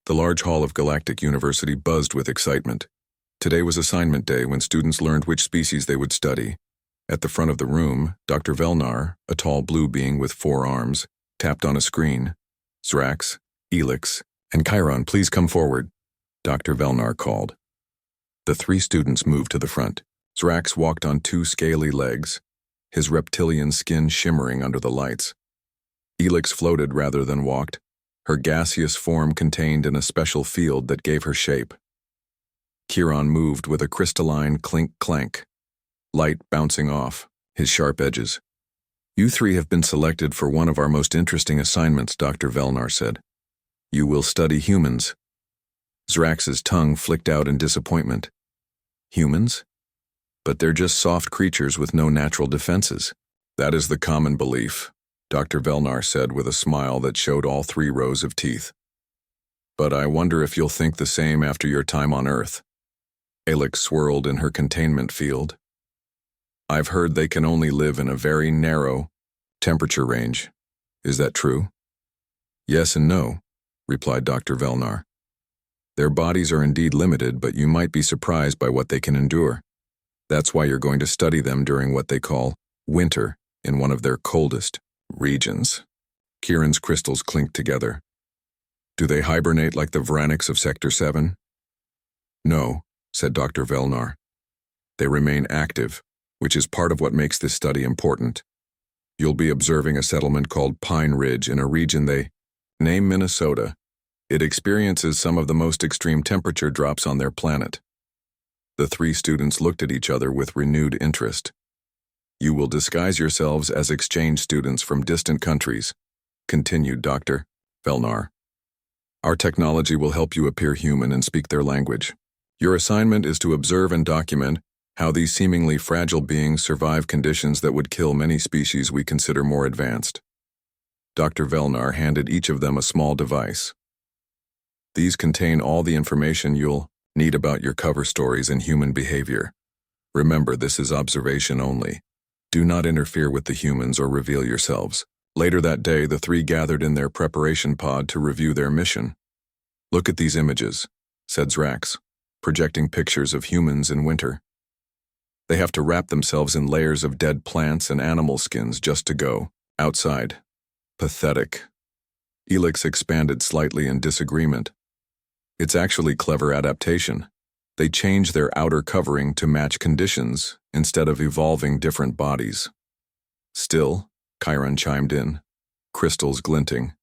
The large hall of Galactic University buzzed with excitement. Today was assignment day when students learned which species they would study. At the front of the room, Dr. Velnar, a tall blue being with 4 arms, tapped on a screen. Zrax, Elix, and Chiron, please come forward, Dr. Velnar called. The 3 students moved to the front. Zrax walked on 2 scaly legs, his reptilian skin shimmering under the lights. Elix floated rather than walked, her gaseous form contained in a special field that gave her shape. Chiron moved with a crystalline clink-clank, light bouncing off his sharp edges. You 3 have been selected for one of our most interesting assignments, Dr. Velnar said. You will study humans. Zrax's tongue flicked out in disappointment. Humans? But they're just soft creatures with no natural defenses. That is the common belief, Dr. Velnar said with a smile that showed all 3 rows of teeth. But I wonder if you'll think the same after your time on Earth. Elix swirled in her containment field. I've heard they can only live in a very narrow temperature range. Is that true? Yes and no, replied Dr. Velnar. Their bodies are indeed limited, but you might be surprised by what they can endure. That's why you're going to study them during what they call winter in one of their coldest regions. Kieran's crystals clinked together. Do they hibernate like the Vranics of Sector 7? No, said Dr. Velnar. They remain active, which is part of what makes this study important. You'll be observing a settlement called Pine Ridge in a region they name Minnesota. It experiences some of the most extreme temperature drops on their planet. The 3 students looked at each other with renewed interest. You will disguise yourselves as exchange students from distant countries, continued Dr. Velnar. Our technology will help you appear human and speak their language. Your assignment is to observe and document how these seemingly fragile beings survive conditions that would kill many species we consider more advanced. Dr. Velnar handed each of them a small device. These contain all the information you'll need about your cover stories and human behavior. Remember, this is observation only. Do not interfere with the humans or reveal yourselves. Later that day, the 3 gathered in their preparation pod to review their mission. Look at these images, said Zrax, projecting pictures of humans in winter. They have to wrap themselves in layers of dead plants and animal skins just to go outside. Pathetic. Elix expanded slightly in disagreement. It's actually clever adaptation. They change their outer covering to match conditions instead of evolving different bodies. Still, Chiron chimed in, crystals glinting.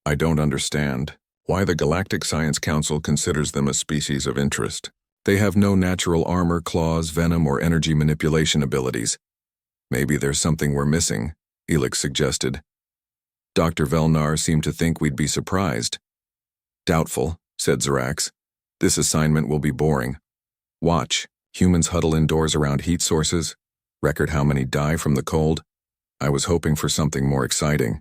I don't understand why the Galactic Science Council considers them a species of interest. They have no natural armor, claws, venom, or energy manipulation abilities. Maybe there's something we're missing, Elix suggested. Dr. Velnar seemed to think we'd be surprised. Doubtful, said Zrax. This assignment will be boring. Watch, humans huddle indoors around heat sources, record how many die from the cold. I was hoping for something more exciting.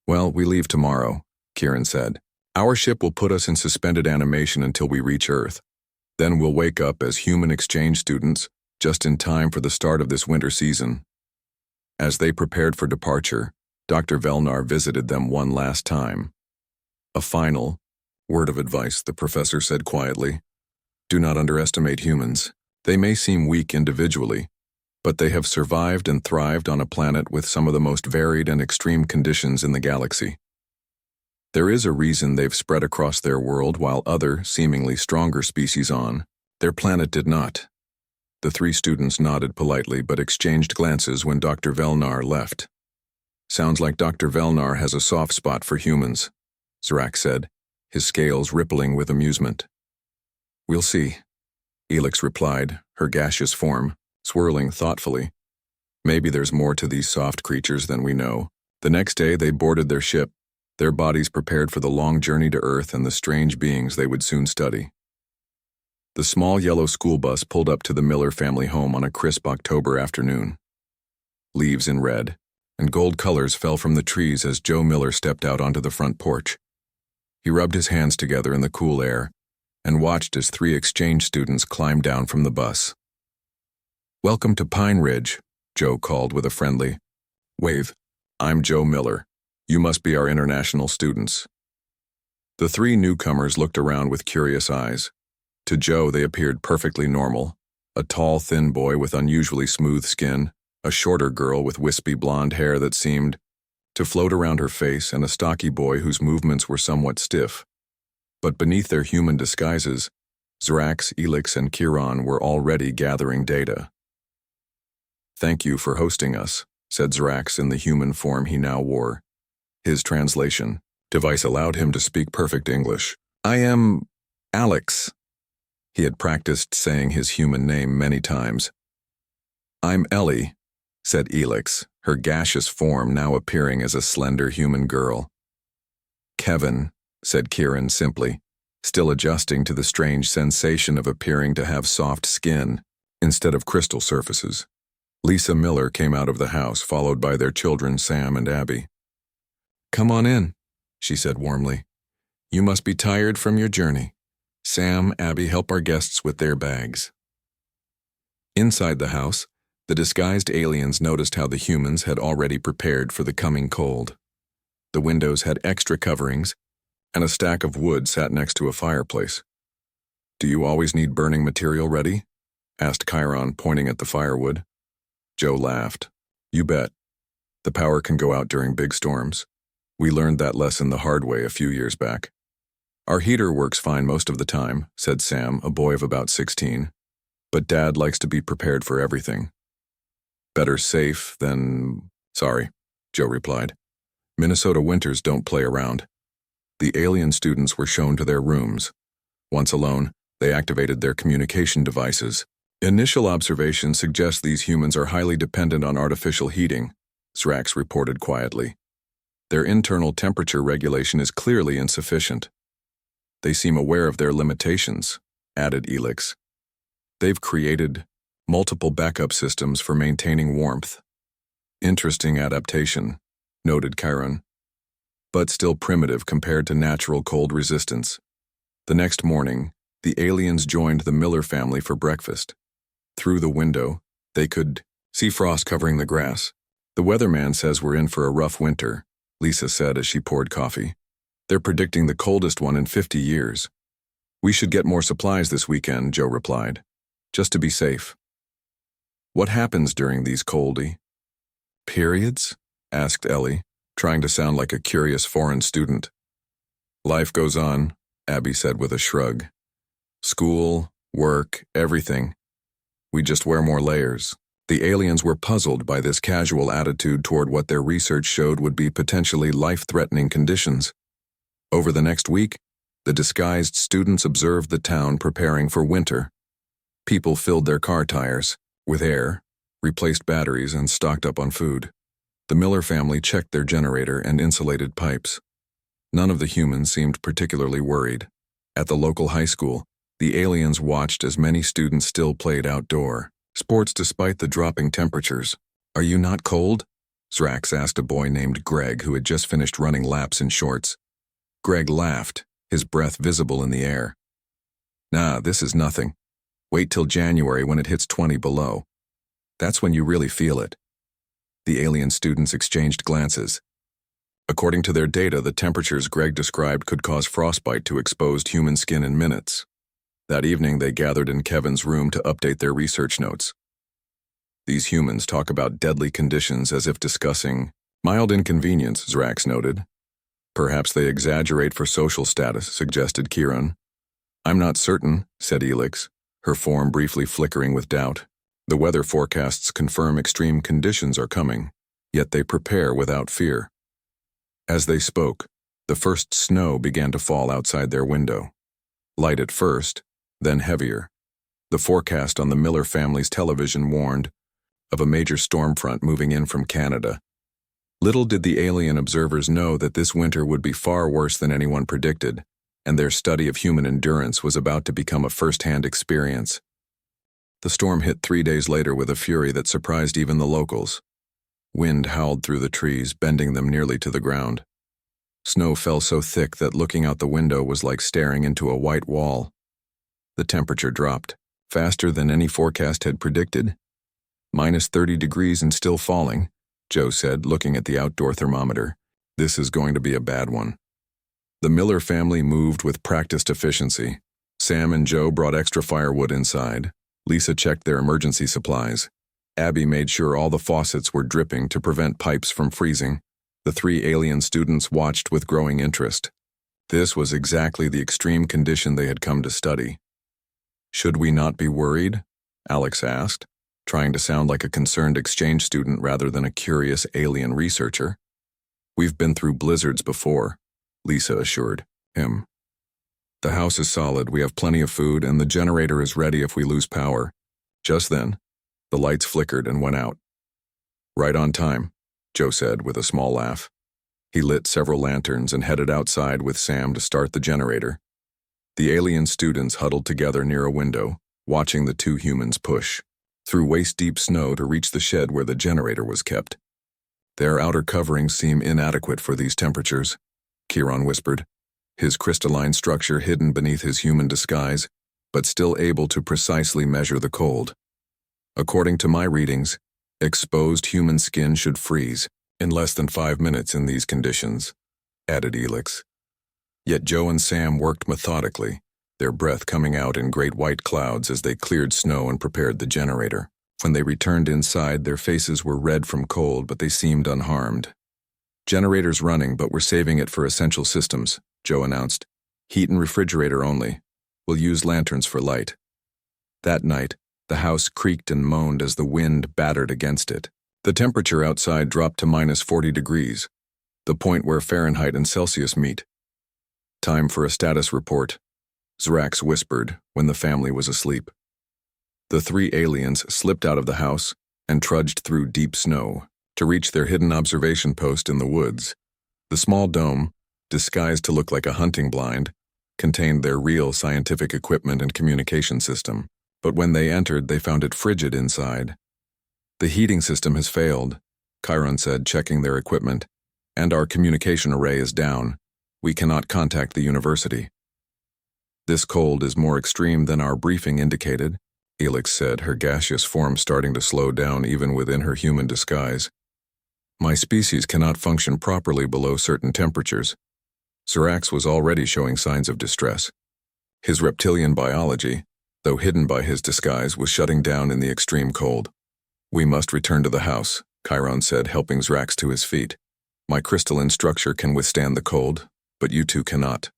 Well, we leave tomorrow, Kieran said. Our ship will put us in suspended animation until we reach Earth. Then we'll wake up as human exchange students, just in time for the start of this winter season. As they prepared for departure, Dr. Velnar visited them one last time. A final word of advice, the professor said quietly. Do not underestimate humans. They may seem weak individually, but they have survived and thrived on a planet with some of the most varied and extreme conditions in the galaxy. There is a reason they've spread across their world while other, seemingly stronger species on their planet did not. The 3 students nodded politely but exchanged glances when Dr. Velnar left. Sounds like Dr. Velnar has a soft spot for humans, Zrax said, his scales rippling with amusement. We'll see, Elix replied, her gaseous form swirling thoughtfully. Maybe there's more to these soft creatures than we know. The next day they boarded their ship, their bodies prepared for the long journey to Earth and the strange beings they would soon study. The small yellow school bus pulled up to the Miller family home on a crisp October afternoon. Leaves in red and gold colors fell from the trees as Joe Miller stepped out onto the front porch. He rubbed his hands together in the cool air and watched as 3 exchange students climbed down from the bus. Welcome to Pine Ridge, Joe called with a friendly wave. I'm Joe Miller. You must be our international students. The three newcomers looked around with curious eyes. To Joe, they appeared perfectly normal. A tall, thin boy with unusually smooth skin, a shorter girl with wispy blonde hair that seemed to float around her face, and a stocky boy whose movements were somewhat stiff. But beneath their human disguises, Zrax, Elix, and Kiran were already gathering data. "Thank you for hosting us," said Zrax in the human form he now wore. His translation device allowed him to speak perfect English. "I am Alex." He had practiced saying his human name many times. "I'm Ellie," said Elix, her gaseous form now appearing as a slender human girl. "Kevin," said Kieran simply, still adjusting to the strange sensation of appearing to have soft skin instead of crystal surfaces. Lisa Miller came out of the house, followed by their children Sam and Abby. "Come on in," she said warmly. "You must be tired from your journey. Sam, Abby, help our guests with their bags." Inside the house, the disguised aliens noticed how the humans had already prepared for the coming cold. The windows had extra coverings, and a stack of wood sat next to a fireplace. "Do you always need burning material ready?" asked Chiron, pointing at the firewood. Joe laughed. "You bet. The power can go out during big storms. We learned that lesson the hard way a few years back." "Our heater works fine most of the time," said Sam, a boy of about 16. "But Dad likes to be prepared for everything." "Better safe than sorry," Joe replied. "Minnesota winters don't play around." The alien students were shown to their rooms. Once alone, they activated their communication devices. "Initial observations suggest these humans are highly dependent on artificial heating," Zrax reported quietly. "Their internal temperature regulation is clearly insufficient." "They seem aware of their limitations," added Elix. "They've created multiple backup systems for maintaining warmth." "Interesting adaptation," noted Chiron, "but still primitive compared to natural cold resistance." The next morning, the aliens joined the Miller family for breakfast. Through the window, they could see frost covering the grass. "The weatherman says we're in for a rough winter," Lisa said as she poured coffee. "They're predicting the coldest one in 50 years. "We should get more supplies this weekend," Joe replied, "just to be safe." "What happens during these coldy periods?" asked Ellie, trying to sound like a curious foreign student. "Life goes on," Abby said with a shrug. "School, work, everything. We just wear more layers." The aliens were puzzled by this casual attitude toward what their research showed would be potentially life-threatening conditions. Over the next week, the disguised students observed the town preparing for winter. People filled their car tires with air, replaced batteries, and stocked up on food. The Miller family checked their generator and insulated pipes. None of the humans seemed particularly worried. At the local high school, the aliens watched as many students still played outdoor sports despite the dropping temperatures. "Are you not cold?" Zrax asked a boy named Greg who had just finished running laps in shorts. Greg laughed, his breath visible in the air. "Nah, this is nothing. Wait till January when it hits 20 below. That's when you really feel it." The alien students exchanged glances. According to their data, the temperatures Greg described could cause frostbite to exposed human skin in minutes. That evening, they gathered in Kevin's room to update their research notes. "These humans talk about deadly conditions as if discussing mild inconvenience," Zrax noted. "Perhaps they exaggerate for social status," suggested Kiran. "I'm not certain," said Elix, her form briefly flickering with doubt. "The weather forecasts confirm extreme conditions are coming, yet they prepare without fear." As they spoke, the first snow began to fall outside their window. Light at first, then heavier. The forecast on the Miller family's television warned of a major storm front moving in from Canada. Little did the alien observers know that this winter would be far worse than anyone predicted, and their study of human endurance was about to become a first-hand experience. The storm hit 3 days later with a fury that surprised even the locals. Wind howled through the trees, bending them nearly to the ground. Snow fell so thick that looking out the window was like staring into a white wall. The temperature dropped, faster than any forecast had predicted. -30 degrees and still falling, Joe said, looking at the outdoor thermometer. "This is going to be a bad one." The Miller family moved with practiced efficiency. Sam and Joe brought extra firewood inside. Lisa checked their emergency supplies. Abby made sure all the faucets were dripping to prevent pipes from freezing. The three alien students watched with growing interest. This was exactly the extreme condition they had come to study. "Should we not be worried?" Alex asked, trying to sound like a concerned exchange student rather than a curious alien researcher. "We've been through blizzards before," Lisa assured him. "The house is solid, we have plenty of food, and the generator is ready if we lose power." Just then, the lights flickered and went out. "Right on time," Joe said with a small laugh. He lit several lanterns and headed outside with Sam to start the generator. The alien students huddled together near a window, watching the two humans push through waist-deep snow to reach the shed where the generator was kept. "Their outer coverings seem inadequate for these temperatures," Kieran whispered, his crystalline structure hidden beneath his human disguise, but still able to precisely measure the cold. "According to my readings, exposed human skin should freeze in less than 5 minutes in these conditions," added Elix. Yet Joe and Sam worked methodically, their breath coming out in great white clouds as they cleared snow and prepared the generator. When they returned inside, their faces were red from cold, but they seemed unharmed. "Generator's running, but we're saving it for essential systems," Joe announced. "Heat and refrigerator only. We'll use lanterns for light." That night, the house creaked and moaned as the wind battered against it. The temperature outside dropped to -40 degrees, the point where Fahrenheit and Celsius meet. "Time for a status report," Zrax whispered when the family was asleep. The three aliens slipped out of the house and trudged through deep snow to reach their hidden observation post in the woods. The small dome, disguised to look like a hunting blind, contained their real scientific equipment and communication system, but when they entered, they found it frigid inside. "The heating system has failed," Chiron said, checking their equipment, "and our communication array is down. We cannot contact the university." "This cold is more extreme than our briefing indicated," Elix said, her gaseous form starting to slow down even within her human disguise. "My species cannot function properly below certain temperatures." Zrax was already showing signs of distress. His reptilian biology, though hidden by his disguise, was shutting down in the extreme cold. "We must return to the house," Chiron said, helping Zrax to his feet. "My crystalline structure can withstand the cold, but you two cannot."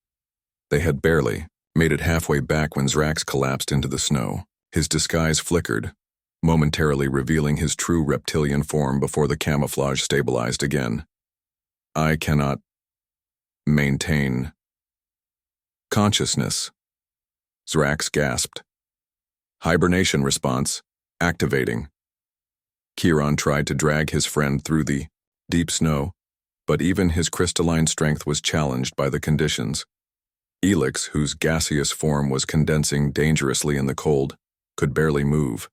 They had barely made it halfway back when Zrax collapsed into the snow. His disguise flickered, momentarily revealing his true reptilian form before the camouflage stabilized again. "I cannot maintain consciousness," Zrax gasped. "Hibernation response activating." Kieran tried to drag his friend through the deep snow, but even his crystalline strength was challenged by the conditions. Elix, whose gaseous form was condensing dangerously in the cold, could barely move.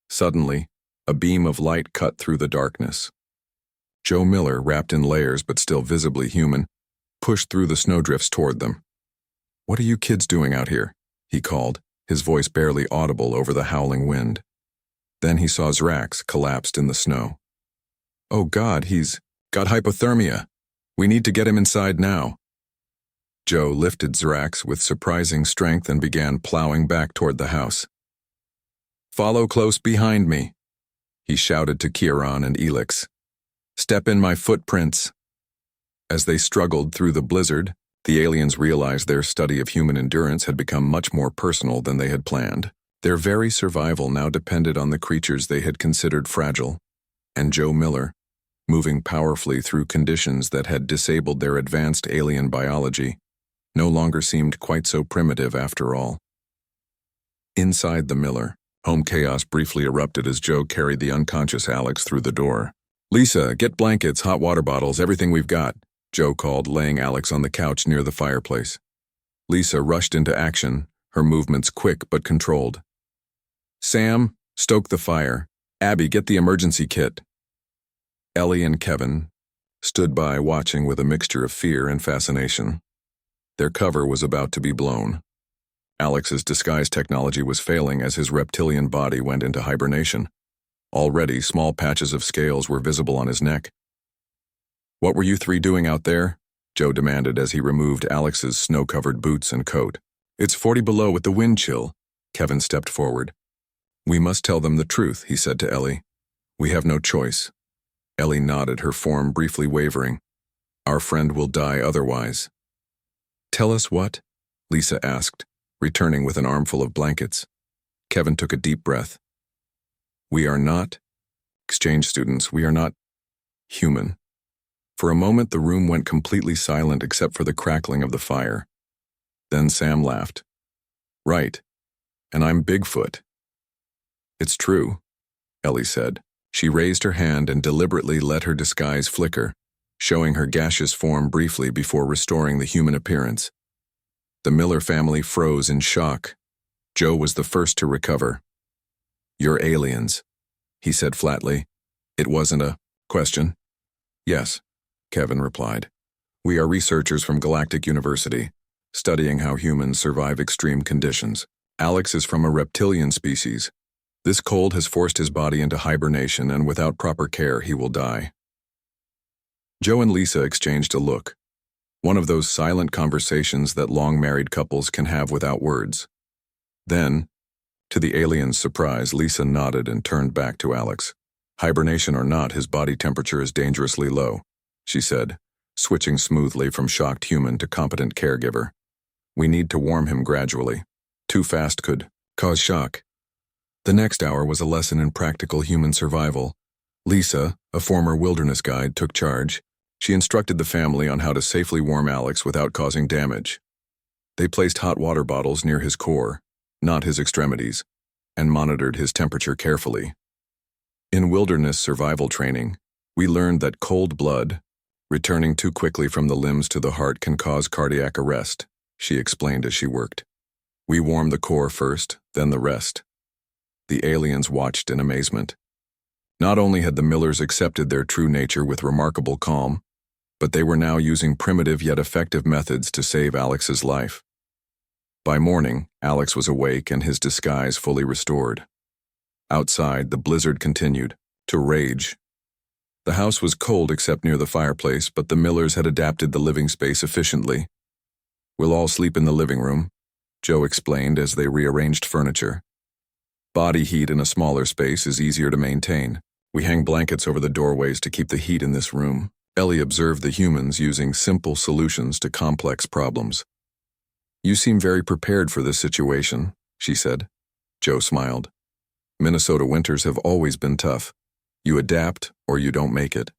Suddenly, a beam of light cut through the darkness. Joe Miller, wrapped in layers but still visibly human, pushed through the snowdrifts toward them. "What are you kids doing out here?" he called, his voice barely audible over the howling wind. Then he saw Zrax collapsed in the snow. "Oh God, he's got hypothermia. We need to get him inside now." Joe lifted Zrax with surprising strength and began plowing back toward the house. "Follow close behind me," he shouted to Kieran and Elix. "Step in my footprints." As they struggled through the blizzard, the aliens realized their study of human endurance had become much more personal than they had planned. Their very survival now depended on the creatures they had considered fragile, and Joe Miller, moving powerfully through conditions that had disabled their advanced alien biology, no longer seemed quite so primitive after all. Inside the Miller, home chaos briefly erupted as Joe carried the unconscious Alex through the door. "Lisa, get blankets, hot water bottles, everything we've got," Joe called, laying Alex on the couch near the fireplace. Lisa rushed into action, her movements quick but controlled. "Sam, stoke the fire. Abby, get the emergency kit." Ellie and Kevin stood by watching with a mixture of fear and fascination. Their cover was about to be blown. Alex's disguise technology was failing as his reptilian body went into hibernation. Already, small patches of scales were visible on his neck. "What were you three doing out there?" Joe demanded as he removed Alex's snow-covered boots and coat. It's 40 below with the wind chill. Kevin stepped forward. We must tell them the truth, he said to Ellie. We have no choice. Ellie nodded, her form briefly wavering. Our friend will die otherwise. Tell us what? Lisa asked, returning with an armful of blankets. Kevin took a deep breath. We are not exchange students. We are not human. For a moment, the room went completely silent except for the crackling of the fire. Then Sam laughed. Right. And I'm Bigfoot. It's true, Ellie said. She raised her hand and deliberately let her disguise flicker, showing her gaseous form briefly before restoring the human appearance. The Miller family froze in shock. Joe was the first to recover. You're aliens, he said flatly. It wasn't a question. Yes, Kevin replied. We are researchers from Galactic University, studying how humans survive extreme conditions. Alex is from a reptilian species. This cold has forced his body into hibernation, and without proper care, he will die. Joe and Lisa exchanged a look. One of those silent conversations that long-married couples can have without words. Then, to the alien's surprise, Lisa nodded and turned back to Alex. Hibernation or not, his body temperature is dangerously low, she said, switching smoothly from shocked human to competent caregiver. We need to warm him gradually. Too fast could cause shock. The next hour was a lesson in practical human survival. Lisa, a former wilderness guide, took charge. She instructed the family on how to safely warm Alex without causing damage. They placed hot water bottles near his core, not his extremities, and monitored his temperature carefully. In wilderness survival training, we learned that cold blood, returning too quickly from the limbs to the heart, can cause cardiac arrest, she explained as she worked. We warmed the core first, then the rest. The aliens watched in amazement. Not only had the Millers accepted their true nature with remarkable calm, but they were now using primitive yet effective methods to save Alex's life. By morning, Alex was awake and his disguise fully restored. Outside, the blizzard continued to rage. The house was cold except near the fireplace, but the Millers had adapted the living space efficiently. We'll all sleep in the living room, Joe explained as they rearranged furniture. Body heat in a smaller space is easier to maintain. We hang blankets over the doorways to keep the heat in this room. Ellie observed the humans using simple solutions to complex problems. You seem very prepared for this situation, she said. Joe smiled. Minnesota winters have always been tough. You adapt or you don't make it.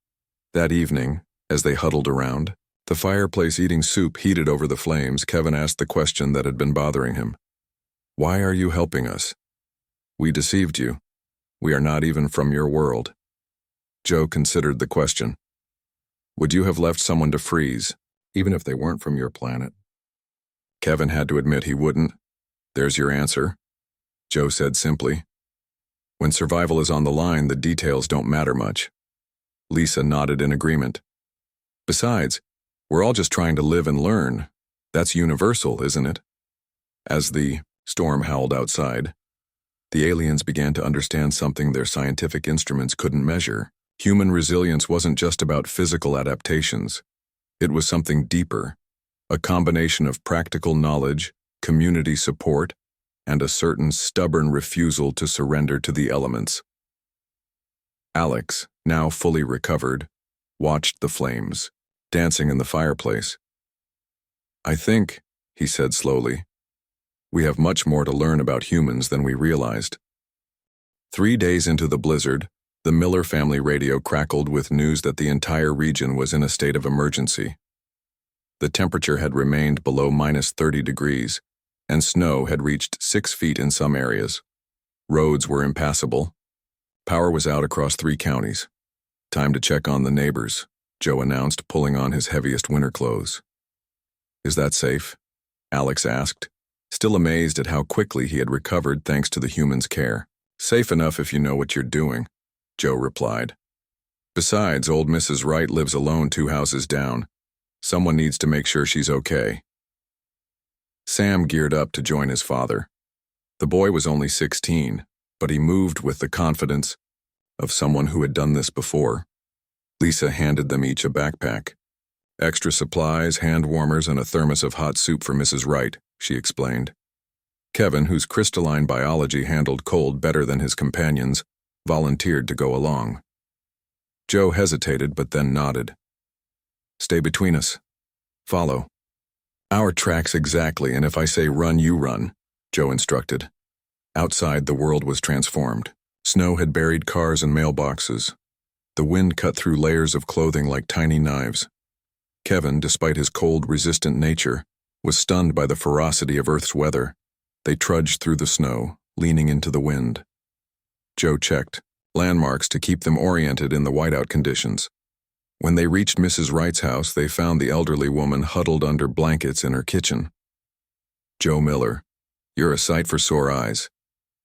That evening, as they huddled around, the fireplace eating soup heated over the flames, Kevin asked the question that had been bothering him. Why are you helping us? We deceived you. We are not even from your world. Joe considered the question. Would you have left someone to freeze, even if they weren't from your planet? Kevin had to admit he wouldn't. There's your answer, Joe said simply. When survival is on the line, the details don't matter much. Lisa nodded in agreement. Besides, we're all just trying to live and learn. That's universal, isn't it? As the storm howled outside, the aliens began to understand something their scientific instruments couldn't measure. Human resilience wasn't just about physical adaptations. It was something deeper, a combination of practical knowledge, community support, and a certain stubborn refusal to surrender to the elements. Alex, now fully recovered, watched the flames, dancing in the fireplace. I think, he said slowly, we have much more to learn about humans than we realized. 3 days into the blizzard, the Miller family radio crackled with news that the entire region was in a state of emergency. The temperature had remained below -30 degrees, and snow had reached 6 feet in some areas. Roads were impassable. Power was out across 3 counties. Time to check on the neighbors, Joe announced, pulling on his heaviest winter clothes. Is that safe? Alex asked, still amazed at how quickly he had recovered thanks to the humans' care. Safe enough if you know what you're doing, Joe replied. Besides, old Mrs. Wright lives alone 2 houses down. Someone needs to make sure she's okay. Sam geared up to join his father. The boy was only 16, but he moved with the confidence of someone who had done this before. Lisa handed them each a backpack. Extra supplies, hand warmers, and a thermos of hot soup for Mrs. Wright, she explained. Kevin, whose crystalline biology handled cold better than his companions, volunteered to go along. Joe hesitated but then nodded. Stay between us. Follow. Our tracks exactly, and if I say run, you run, Joe instructed. Outside, the world was transformed. Snow had buried cars and mailboxes. The wind cut through layers of clothing like tiny knives. Kevin, despite his cold-resistant nature, was stunned by the ferocity of Earth's weather. They trudged through the snow, leaning into the wind. Joe checked landmarks to keep them oriented in the whiteout conditions. When they reached Mrs. Wright's house, they found the elderly woman huddled under blankets in her kitchen. Joe Miller, you're a sight for sore eyes,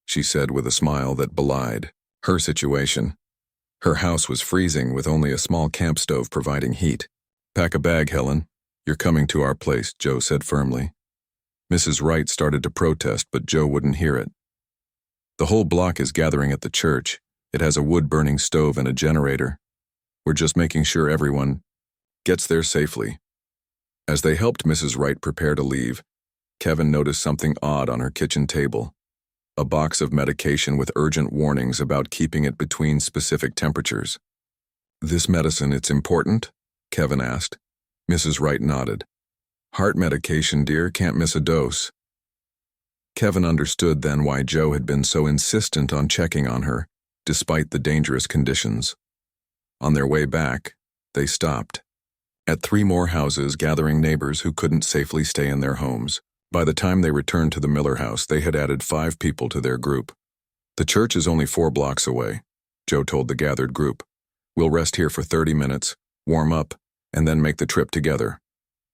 she said with a smile that belied her situation. Her house was freezing with only a small camp stove providing heat. Pack a bag, Helen. You're coming to our place, Joe said firmly. Mrs. Wright started to protest, but Joe wouldn't hear it. The whole block is gathering at the church. It has a wood-burning stove and a generator. We're just making sure everyone gets there safely. As they helped Mrs. Wright prepare to leave, Kevin noticed something odd on her kitchen table. A box of medication with urgent warnings about keeping it between specific temperatures. This medicine, it's important? Kevin asked. Mrs. Wright nodded. Heart medication, dear, can't miss a dose. Kevin understood then why Joe had been so insistent on checking on her, despite the dangerous conditions. On their way back, they stopped at 3 more houses, gathering neighbors who couldn't safely stay in their homes. By the time they returned to the Miller house, they had added 5 people to their group. The church is only 4 blocks away, Joe told the gathered group. We'll rest here for 30 minutes, warm up, and then make the trip together.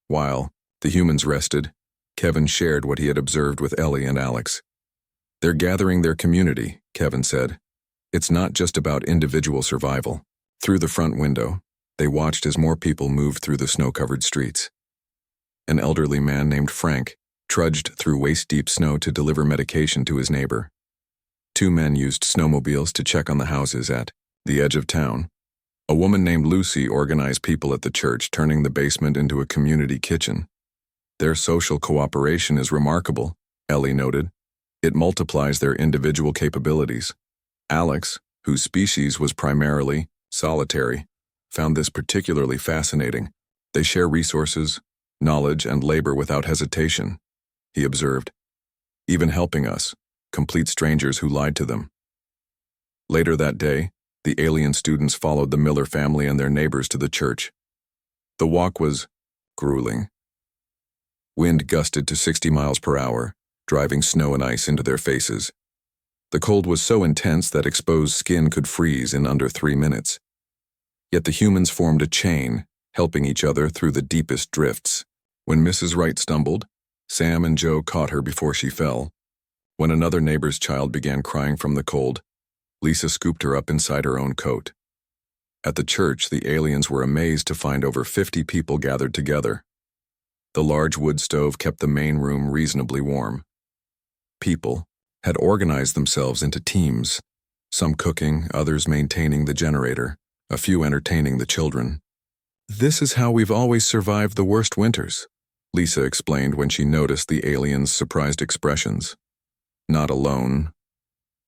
While the humans rested, Kevin shared what he had observed with Ellie and Alex. They're gathering their community, Kevin said. It's not just about individual survival. Through the front window, they watched as more people moved through the snow-covered streets. An elderly man named Frank trudged through waist-deep snow to deliver medication to his neighbor. 2 men used snowmobiles to check on the houses at the edge of town. A woman named Lucy organized people at the church, turning the basement into a community kitchen. Their social cooperation is remarkable, Ellie noted. It multiplies their individual capabilities. Alex, whose species was primarily solitary, found this particularly fascinating. They share resources, knowledge, and labor without hesitation, he observed. Even helping us, complete strangers who lied to them. Later that day, the alien students followed the Miller family and their neighbors to the church. The walk was grueling. Wind gusted to 60 miles per hour, driving snow and ice into their faces. The cold was so intense that exposed skin could freeze in under 3 minutes. Yet the humans formed a chain, helping each other through the deepest drifts. When Mrs. Wright stumbled, Sam and Joe caught her before she fell. When another neighbor's child began crying from the cold, Lisa scooped her up inside her own coat. At the church, the aliens were amazed to find over 50 people gathered together. The large wood stove kept the main room reasonably warm. People had organized themselves into teams, some cooking, others maintaining the generator, a few entertaining the children. This is how we've always survived the worst winters, Lisa explained when she noticed the aliens' surprised expressions. Not alone,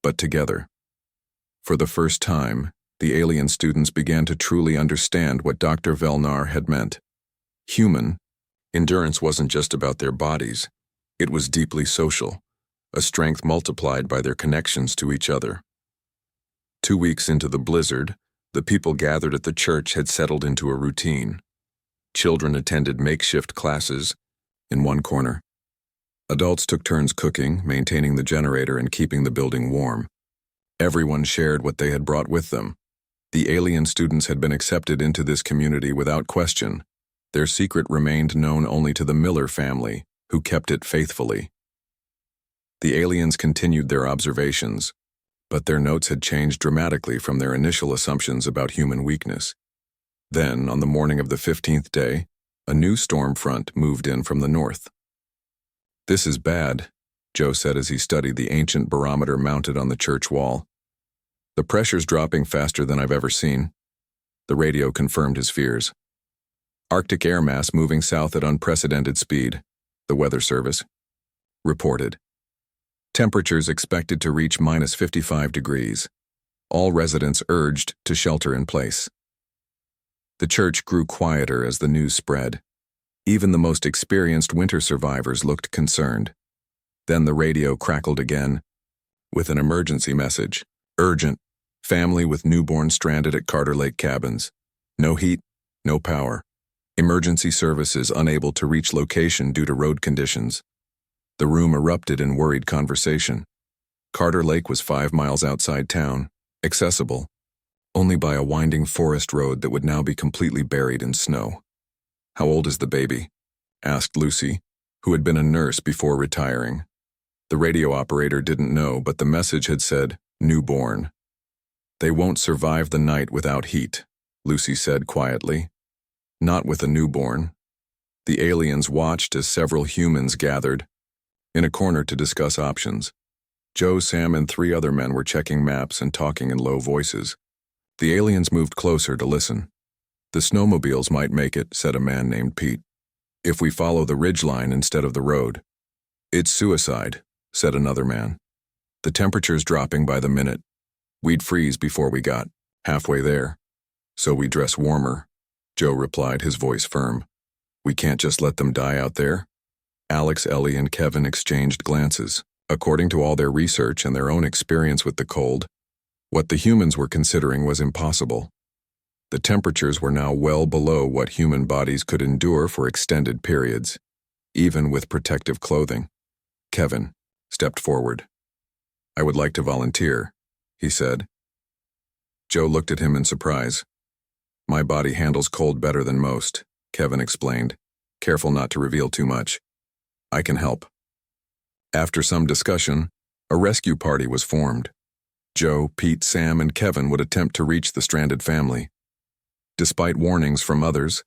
but together. For the first time, the alien students began to truly understand what Dr. Velnar had meant. Human endurance wasn't just about their bodies. It was deeply social, a strength multiplied by their connections to each other. 2 weeks into the blizzard, the people gathered at the church had settled into a routine. Children attended makeshift classes in one corner. Adults took turns cooking, maintaining the generator, and keeping the building warm. Everyone shared what they had brought with them. The alien students had been accepted into this community without question. Their secret remained known only to the Miller family, who kept it faithfully. The aliens continued their observations, but their notes had changed dramatically from their initial assumptions about human weakness. Then, on the morning of the 15th day, a new storm front moved in from the north. This is bad, Joe said as he studied the ancient barometer mounted on the church wall. The pressure's dropping faster than I've ever seen. The radio confirmed his fears. Arctic air mass moving south at unprecedented speed, the Weather Service reported. Temperatures expected to reach -55 degrees. All residents urged to shelter in place. The church grew quieter as the news spread. Even the most experienced winter survivors looked concerned. Then the radio crackled again with an emergency message. Urgent. Family with newborn stranded at Carter Lake cabins. No heat, no power. Emergency services unable to reach location due to road conditions. The room erupted in worried conversation. Carter Lake was 5 miles outside town, accessible only by a winding forest road that would now be completely buried in snow. "How old is the baby?" asked Lucy, who had been a nurse before retiring. The radio operator didn't know, but the message had said, "Newborn." "They won't survive the night without heat," Lucy said quietly. "Not with a newborn." The aliens watched as several humans gathered in a corner to discuss options. Joe, Sam, and 3 other men were checking maps and talking in low voices. The aliens moved closer to listen. "The snowmobiles might make it," said a man named Pete, "if we follow the ridgeline instead of the road." "It's suicide," said another man. "The temperature's dropping by the minute. We'd freeze before we got halfway there." "So we dress warmer," Joe replied, his voice firm. "We can't just let them die out there." Alex, Ellie, and Kevin exchanged glances. According to all their research and their own experience with the cold, what the humans were considering was impossible. The temperatures were now well below what human bodies could endure for extended periods, even with protective clothing. Kevin stepped forward. "I would like to volunteer," he said. Joe looked at him in surprise. "My body handles cold better than most," Kevin explained, careful not to reveal too much. "I can help." After some discussion, a rescue party was formed. Joe, Pete, Sam, and Kevin would attempt to reach the stranded family. Despite warnings from others,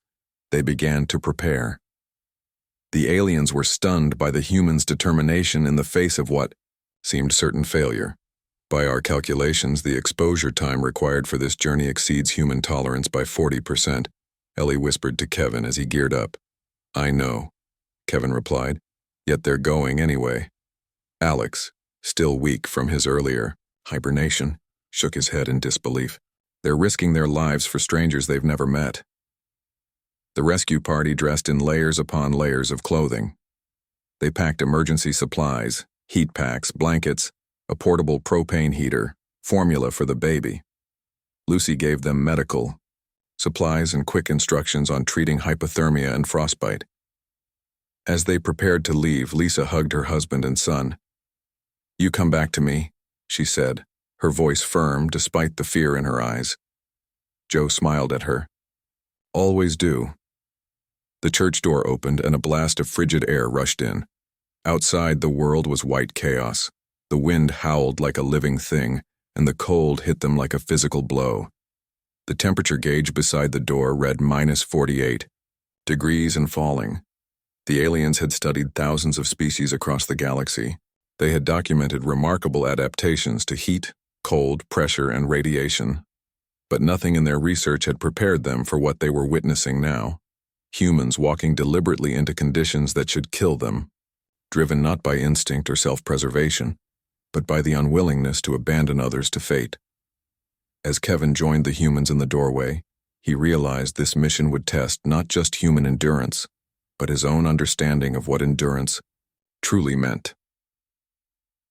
they began to prepare. The aliens were stunned by the humans' determination in the face of what seemed certain failure. "By our calculations, the exposure time required for this journey exceeds human tolerance by 40%, Ellie whispered to Kevin as he geared up. "I know," Kevin replied, "yet they're going anyway." Alex, still weak from his earlier hibernation, shook his head in disbelief. "They're risking their lives for strangers they've never met." The rescue party dressed in layers upon layers of clothing. They packed emergency supplies, heat packs, blankets, a portable propane heater, formula for the baby. Lucy gave them medical supplies and quick instructions on treating hypothermia and frostbite. As they prepared to leave, Lisa hugged her husband and son. "You come back to me," she said, her voice firm despite the fear in her eyes. Joe smiled at her. "Always do." The church door opened and a blast of frigid air rushed in. Outside, the world was white chaos. The wind howled like a living thing, and the cold hit them like a physical blow. The temperature gauge beside the door read -48 degrees and falling. The aliens had studied thousands of species across the galaxy. They had documented remarkable adaptations to heat, cold, pressure, and radiation. But nothing in their research had prepared them for what they were witnessing now. Humans walking deliberately into conditions that should kill them, driven not by instinct or self-preservation, but by the unwillingness to abandon others to fate. As Kevin joined the humans in the doorway, he realized this mission would test not just human endurance, but his own understanding of what endurance truly meant.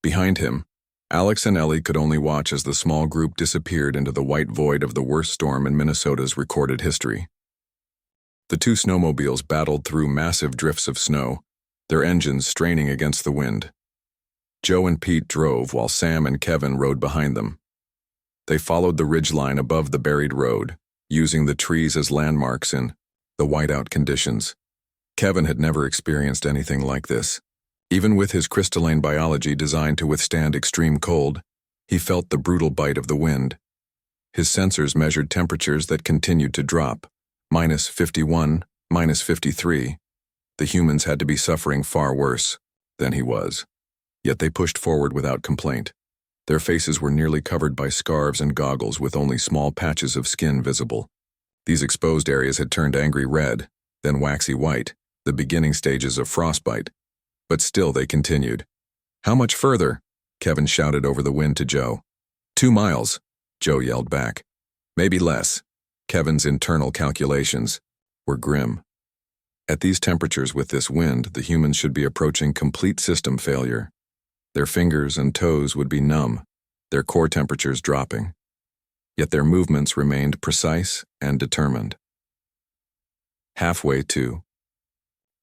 Behind him, Alex and Ellie could only watch as the small group disappeared into the white void of the worst storm in Minnesota's recorded history. The two snowmobiles battled through massive drifts of snow, their engines straining against the wind. Joe and Pete drove while Sam and Kevin rode behind them. They followed the ridgeline above the buried road, using the trees as landmarks in the whiteout conditions. Kevin had never experienced anything like this. Even with his crystalline biology designed to withstand extreme cold, he felt the brutal bite of the wind. His sensors measured temperatures that continued to drop, -51, -53. The humans had to be suffering far worse than he was. Yet they pushed forward without complaint. Their faces were nearly covered by scarves and goggles with only small patches of skin visible. These exposed areas had turned angry red, then waxy white, the beginning stages of frostbite. But still they continued. "How much further?" Kevin shouted over the wind to Joe. 2 miles, Joe yelled back. Maybe less. Kevin's internal calculations were grim. At these temperatures with this wind, the humans should be approaching complete system failure. Their fingers and toes would be numb, their core temperatures dropping. Yet their movements remained precise and determined. Halfway to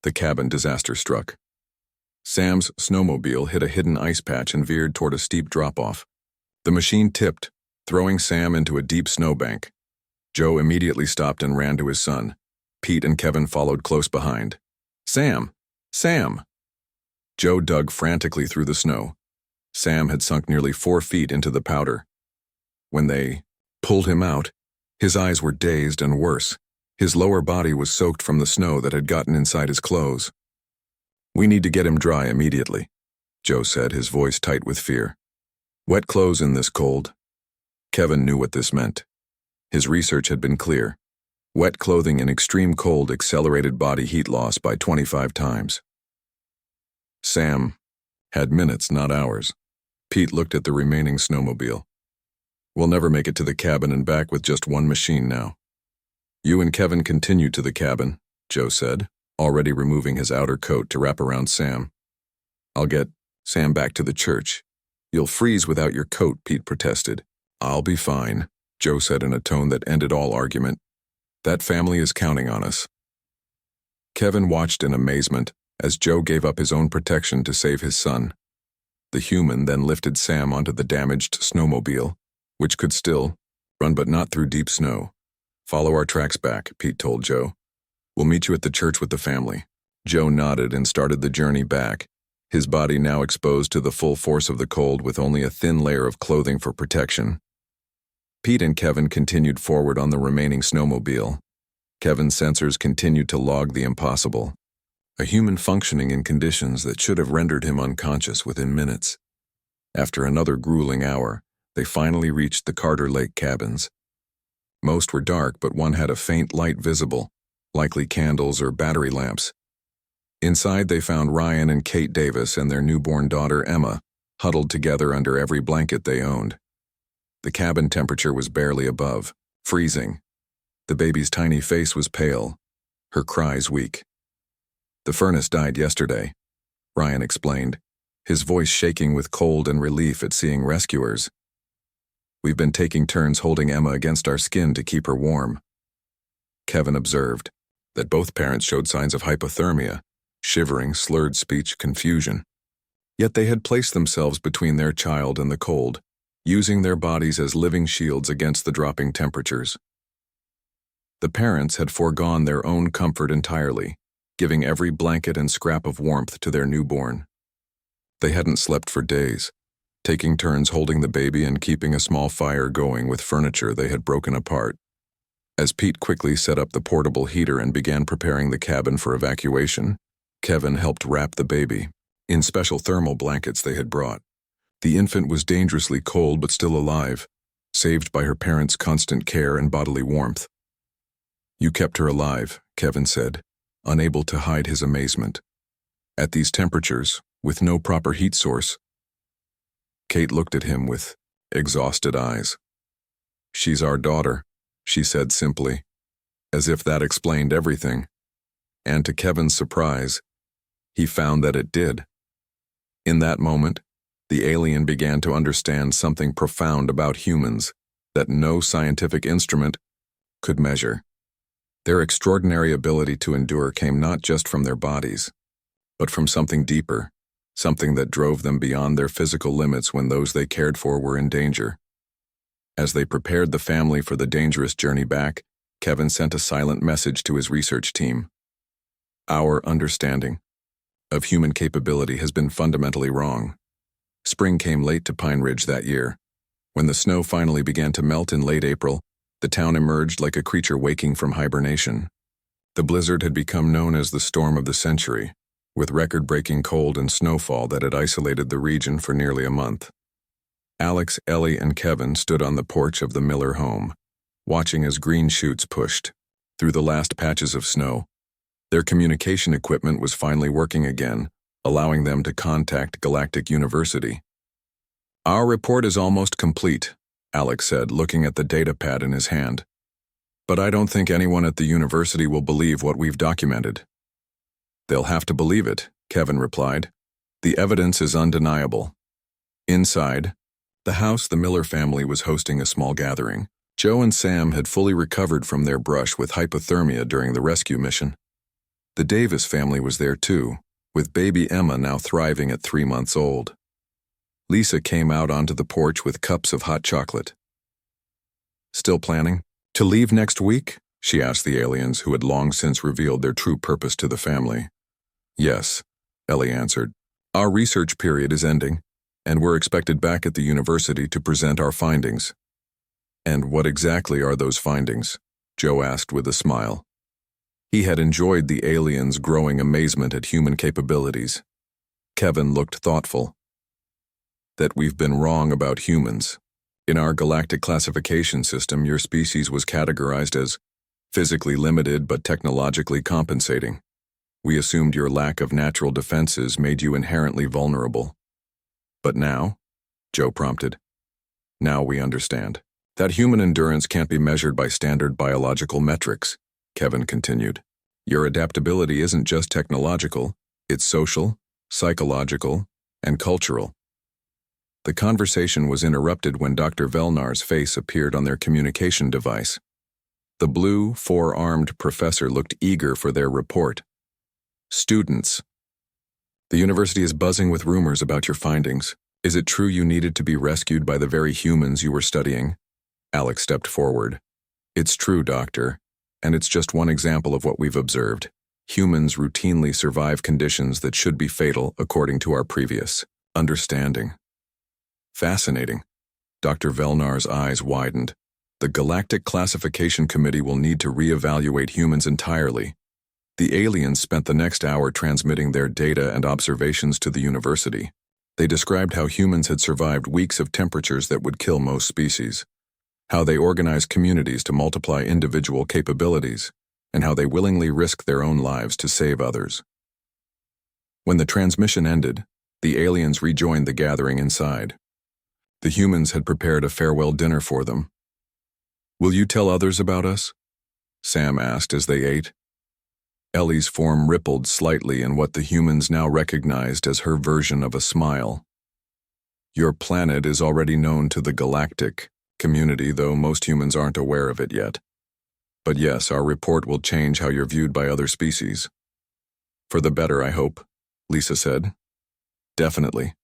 the cabin, disaster struck. Sam's snowmobile hit a hidden ice patch and veered toward a steep drop-off. The machine tipped, throwing Sam into a deep snowbank. Joe immediately stopped and ran to his son. Pete and Kevin followed close behind. "Sam! Sam!" Joe dug frantically through the snow. Sam had sunk nearly 4 feet into the powder. When they pulled him out, his eyes were dazed and worse. His lower body was soaked from the snow that had gotten inside his clothes. "We need to get him dry immediately," Joe said, his voice tight with fear. "Wet clothes in this cold." Kevin knew what this meant. His research had been clear. Wet clothing in extreme cold accelerated body heat loss by 25 times. Sam had minutes, not hours. Pete looked at the remaining snowmobile. "We'll never make it to the cabin and back with just one machine now." "You and Kevin continue to the cabin," Joe said, already removing his outer coat to wrap around Sam. "I'll get Sam back to the church." "You'll freeze without your coat," Pete protested. "I'll be fine," Joe said in a tone that ended all argument. "That family is counting on us." Kevin watched in amazement as Joe gave up his own protection to save his son. The human then lifted Sam onto the damaged snowmobile, which could still run but not through deep snow. "Follow our tracks back," Pete told Joe. "We'll meet you at the church with the family." Joe nodded and started the journey back, his body now exposed to the full force of the cold with only a thin layer of clothing for protection. Pete and Kevin continued forward on the remaining snowmobile. Kevin's sensors continued to log the impossible. A human functioning in conditions that should have rendered him unconscious within minutes. After another grueling hour, they finally reached the Carter Lake cabins. Most were dark, but one had a faint light visible, likely candles or battery lamps. Inside they found Ryan and Kate Davis and their newborn daughter Emma, huddled together under every blanket they owned. The cabin temperature was barely above freezing. The baby's tiny face was pale, her cries weak. "The furnace died yesterday," Ryan explained, his voice shaking with cold and relief at seeing rescuers. "We've been taking turns holding Emma against our skin to keep her warm." Kevin observed that both parents showed signs of hypothermia, shivering, slurred speech, confusion. Yet they had placed themselves between their child and the cold, using their bodies as living shields against the dropping temperatures. The parents had foregone their own comfort entirely, giving every blanket and scrap of warmth to their newborn. They hadn't slept for days, taking turns holding the baby and keeping a small fire going with furniture they had broken apart. As Pete quickly set up the portable heater and began preparing the cabin for evacuation, Kevin helped wrap the baby in special thermal blankets they had brought. The infant was dangerously cold but still alive, saved by her parents' constant care and bodily warmth. "You kept her alive," Kevin said, unable to hide his amazement. "At these temperatures, with no proper heat source." Kate looked at him with exhausted eyes. "She's our daughter," she said simply, as if that explained everything. And to Kevin's surprise, he found that it did. In that moment, the alien began to understand something profound about humans that no scientific instrument could measure. Their extraordinary ability to endure came not just from their bodies, but from something deeper, something that drove them beyond their physical limits when those they cared for were in danger. As they prepared the family for the dangerous journey back, Kevin sent a silent message to his research team. "Our understanding of human capability has been fundamentally wrong." Spring came late to Pine Ridge that year. When the snow finally began to melt in late April, the town emerged like a creature waking from hibernation. The blizzard had become known as the storm of the century, with record-breaking cold and snowfall that had isolated the region for nearly a month. Alex, Ellie, and Kevin stood on the porch of the Miller home, watching as green shoots pushed through the last patches of snow. Their communication equipment was finally working again, allowing them to contact Galactic University. "Our report is almost complete," Alex said, looking at the datapad in his hand. "But I don't think anyone at the university will believe what we've documented." "They'll have to believe it," Kevin replied. "The evidence is undeniable." Inside the house, the Miller family was hosting a small gathering. Joe and Sam had fully recovered from their brush with hypothermia during the rescue mission. The Davis family was there too, with baby Emma now thriving at 3 months old. Lisa came out onto the porch with cups of hot chocolate. "Still planning to leave next week?" she asked the aliens, who had long since revealed their true purpose to the family. "Yes," Ellie answered. "Our research period is ending, and we're expected back at the university to present our findings." "And what exactly are those findings?" Joe asked with a smile. He had enjoyed the aliens' growing amazement at human capabilities. Kevin looked thoughtful. "That we've been wrong about humans. In our galactic classification system, your species was categorized as physically limited but technologically compensating. We assumed your lack of natural defenses made you inherently vulnerable. But now," Joe prompted, "now we understand that human endurance can't be measured by standard biological metrics," Kevin continued. "Your adaptability isn't just technological, it's social, psychological, and cultural." The conversation was interrupted when Dr. Velnar's face appeared on their communication device. The blue, four-armed professor looked eager for their report. "Students, the university is buzzing with rumors about your findings. Is it true you needed to be rescued by the very humans you were studying?" Alex stepped forward. "It's true, Doctor, and it's just one example of what we've observed. Humans routinely survive conditions that should be fatal according to our previous understanding." "Fascinating." Dr. Velnar's eyes widened. "The Galactic Classification Committee will need to reevaluate humans entirely." The aliens spent the next hour transmitting their data and observations to the university. They described how humans had survived weeks of temperatures that would kill most species, how they organized communities to multiply individual capabilities, and how they willingly risked their own lives to save others. When the transmission ended, the aliens rejoined the gathering inside. The humans had prepared a farewell dinner for them. "Will you tell others about us?" Sam asked as they ate. Ellie's form rippled slightly in what the humans now recognized as her version of a smile. "Your planet is already known to the galactic community, though most humans aren't aware of it yet. But yes, our report will change how you're viewed by other species." "For the better, I hope," Lisa said. "Definitely,"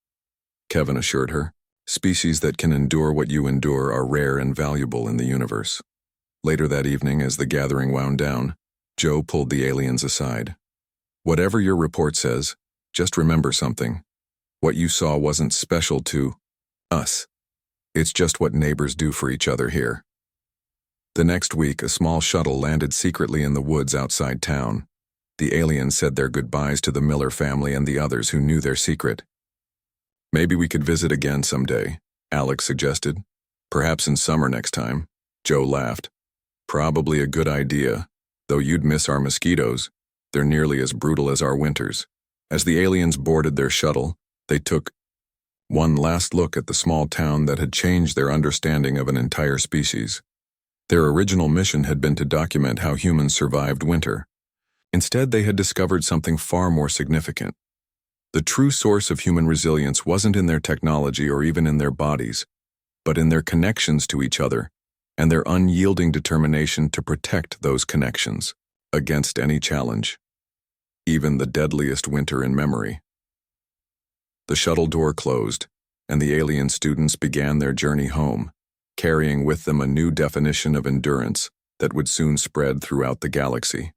Kevin assured her. "Species that can endure what you endure are rare and valuable in the universe." Later that evening, as the gathering wound down, Joe pulled the aliens aside. "Whatever your report says, just remember something. What you saw wasn't special to us. It's just what neighbors do for each other here." The next week, a small shuttle landed secretly in the woods outside town. The aliens said their goodbyes to the Miller family and the others who knew their secret. "Maybe we could visit again someday," Alex suggested. "Perhaps in summer next time." Joe laughed. "Probably a good idea, though you'd miss our mosquitoes. They're nearly as brutal as our winters." As the aliens boarded their shuttle, they took one last look at the small town that had changed their understanding of an entire species. Their original mission had been to document how humans survived winter. Instead, they had discovered something far more significant. The true source of human resilience wasn't in their technology or even in their bodies, but in their connections to each other and their unyielding determination to protect those connections against any challenge, even the deadliest winter in memory. The shuttle door closed, and the alien students began their journey home, carrying with them a new definition of endurance that would soon spread throughout the galaxy.